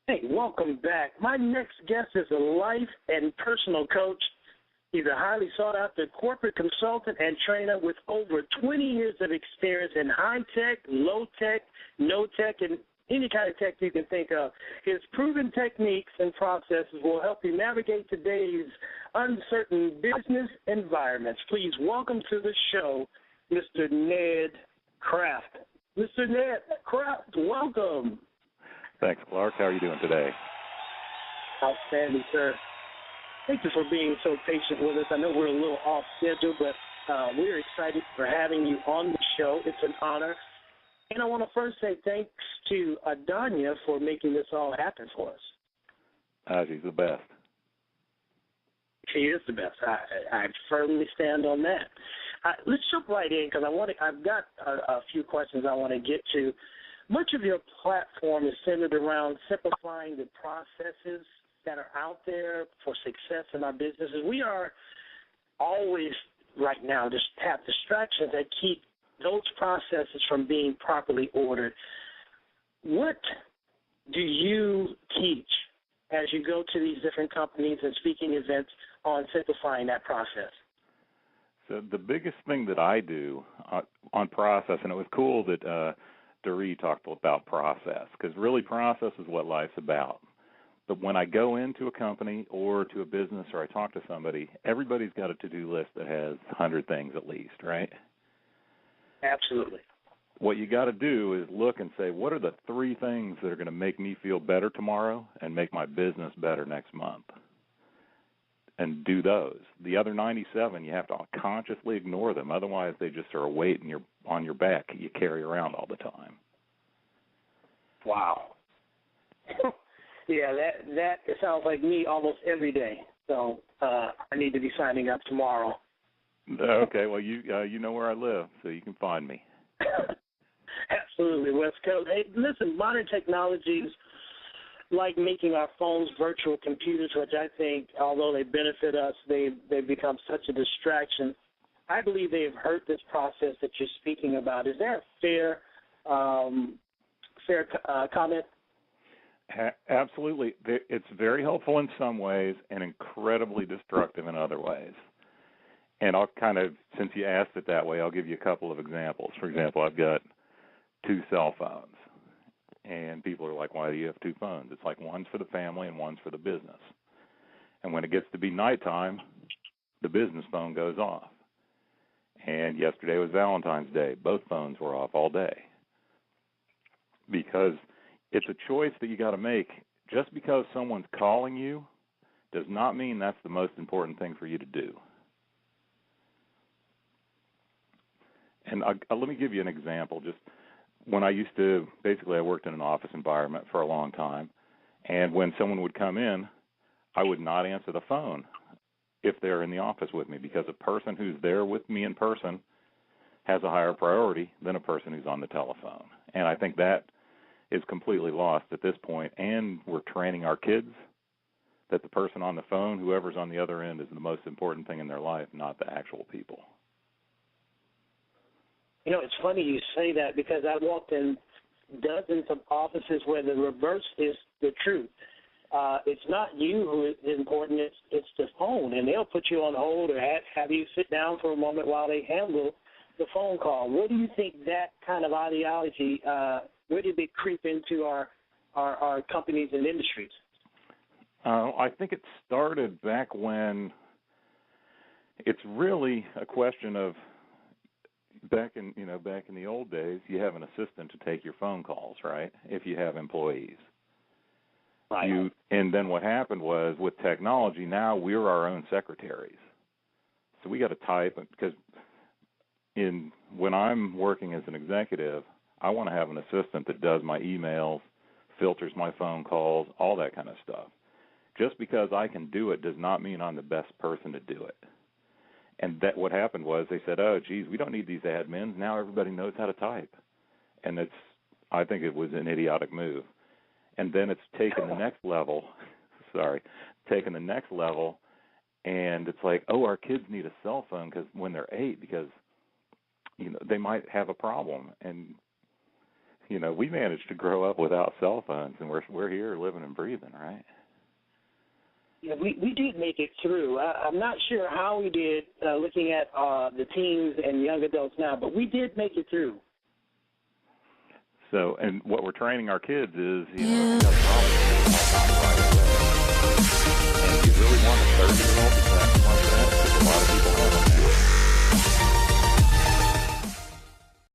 Hey, welcome back. My next guest is a life and personal coach. He's a highly sought-after corporate consultant and trainer with over 20 years of experience in high-tech, low-tech, no-tech, and any kind of tech you can think of. His proven techniques and processes will help you navigate today's uncertain business environments. Please welcome to the show Mr. Ned Kraft. Mr. Ned Kraft, welcome. Thanks, Clark. How are you doing today? Outstanding, sir. Thank you for being so patient with us. I know we're a little off schedule, but we're excited for having you on the show. It's an honor. And I want to first say thanks to Adanya for making this all happen for us. She's the best. She is the best. I firmly stand on that. Let's jump right in because I've got a few questions I want to get to. Much of your platform is centered around simplifying the processes that are out there for success in our businesses. We are always right now just have distractions that keep those processes from being properly ordered. What do you teach as you go to these different companies and speaking events on simplifying that process? So the biggest thing that I do on process, and it was cool that Doree talked about process, because really process is what life's about. But when I go into a company or to a business or I talk to somebody, everybody's got a to-do list that has 100 things at least, right? Absolutely. What you got to do is look and say, what are the 3 things that are going to make me feel better tomorrow and make my business better next month? And do those. The other 97, you have to consciously ignore them. Otherwise, they just are a weight on your back you carry around all the time. Wow. Yeah, that sounds like me almost every day. So I need to be signing up tomorrow. Okay, well, you know where I live, so you can find me. Absolutely, West Coast. Hey, listen, modern technologies like making our phones virtual computers, which I think, although they benefit us, they've become such a distraction. I believe they have hurt this process that you're speaking about. Is that a fair comment? Absolutely. It's very helpful in some ways and incredibly destructive in other ways. And I'll since you asked it that way, I'll give you a couple of examples. For example, I've got 2 cell phones. And people are like, why do you have 2 phones? It's like one's for the family and one's for the business. And when it gets to be nighttime, the business phone goes off. And yesterday was Valentine's Day. Both phones were off all day. Because it's a choice that you got to make. Just because someone's calling you does not mean that's the most important thing for you to do. And let me give you an example. Just when I used to, basically I worked in an office environment for a long time, and when someone would come in, I would not answer the phone if they're in the office with me, because a person who's there with me in person has a higher priority than a person who's on the telephone. And I think that is completely lost at this point, and we're training our kids that the person on the phone, whoever's on the other end, is the most important thing in their life, not the actual people. You know, it's funny you say that because I walked in dozens of offices where the reverse is the truth. It's not you who is important, it's the phone, and they'll put you on hold or have you sit down for a moment while they handle the phone call. Where do you think that kind of ideology, where did it creep into our companies and industries? I think it started back when it's really a question of back in the old days, you have an assistant to take your phone calls, right? If you have employees. Right. And then what happened was with technology, now we're our own secretaries. So we got to type, because when I'm working as an executive, I want to have an assistant that does my emails, filters my phone calls, all that kind of stuff. Just because I can do it does not mean I'm the best person to do it. And that what happened was they said, oh, geez, we don't need these admins. Now everybody knows how to type. And I think it was an idiotic move. And then it's taken the next level, and it's like, oh, our kids need a cell phone when they're 8 because, they might have a problem. And you know, we managed to grow up without cell phones, and we're here living and breathing, right? Yeah, we did make it through. I'm not sure how we did looking at the teens and young adults now, but we did make it through. So, and what we're training our kids is, you know,